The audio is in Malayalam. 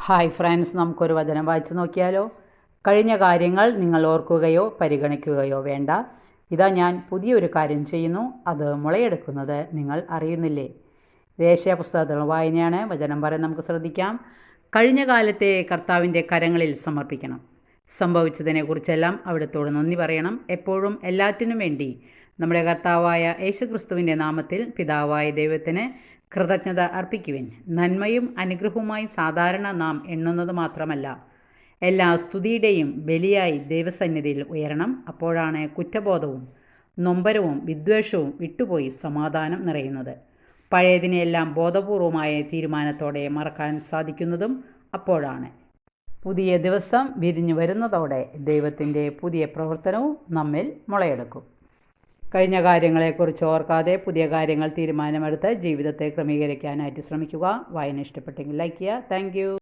ഹായ് ഫ്രണ്ട്സ്, നമുക്കൊരു വചനം വായിച്ചു നോക്കിയാലോ? കഴിഞ്ഞ കാര്യങ്ങൾ നിങ്ങൾ ഓർക്കുകയോ പരിഗണിക്കുകയോ വേണ്ട. ഇതാ ഞാൻ പുതിയൊരു കാര്യം ചെയ്യുന്നു, അത് മുളയെടുക്കുന്നത് നിങ്ങൾ അറിയുന്നില്ലേ? ദേശീയ പുസ്തകത്തിലുള്ള വായനയാണ്. വചനം പറയാൻ നമുക്ക് ശ്രദ്ധിക്കാം. കഴിഞ്ഞ കാലത്തെ കർത്താവിൻ്റെ കരങ്ങളിൽ സമർപ്പിക്കണം. സംഭവിച്ചതിനെക്കുറിച്ചെല്ലാം അവിടുത്തോട് നന്ദി പറയണം. എപ്പോഴും എല്ലാറ്റിനും വേണ്ടി നമ്മുടെ കർത്താവായ യേശുക്രിസ്തുവിൻ്റെ നാമത്തിൽ പിതാവായ ദൈവത്തിന് കൃതജ്ഞത അർപ്പിക്കുവിൻ. നന്മയും അനുഗ്രഹവുമായി സാധാരണ നാം എണ്ണുന്നത് മാത്രമല്ല, എല്ലാ സ്തുതിയുടെയും ബലിയായി ദൈവസന്നിധിയിൽ ഉയരണം. അപ്പോഴാണ് കുറ്റബോധവും നൊമ്പരവും വിദ്വേഷവും വിട്ടുപോയി സമാധാനം നിറയുന്നത്. പഴയതിനെയെല്ലാം ബോധപൂർവമായ തീരുമാനത്തോടെ മറക്കാൻ സാധിക്കുന്നതും അപ്പോഴാണ്. പുതിയ ദിവസം വിരിഞ്ഞു വരുന്നതോടെ ദൈവത്തിൻ്റെ പുതിയ പ്രവർത്തനവും നമ്മിൽ മുളയെടുക്കും. കഴിഞ്ഞ കാര്യങ്ങളെക്കുറിച്ച് ഓർക്കാതെ പുതിയ കാര്യങ്ങൾ തീരുമാനമെടുത്ത് ജീവിതത്തെ ക്രമീകരിക്കാനായിട്ട് ശ്രമിക്കുക. വായന ഇഷ്ടപ്പെട്ടെങ്കിൽ ലൈക്ക് ചെയ്യുക. താങ്ക്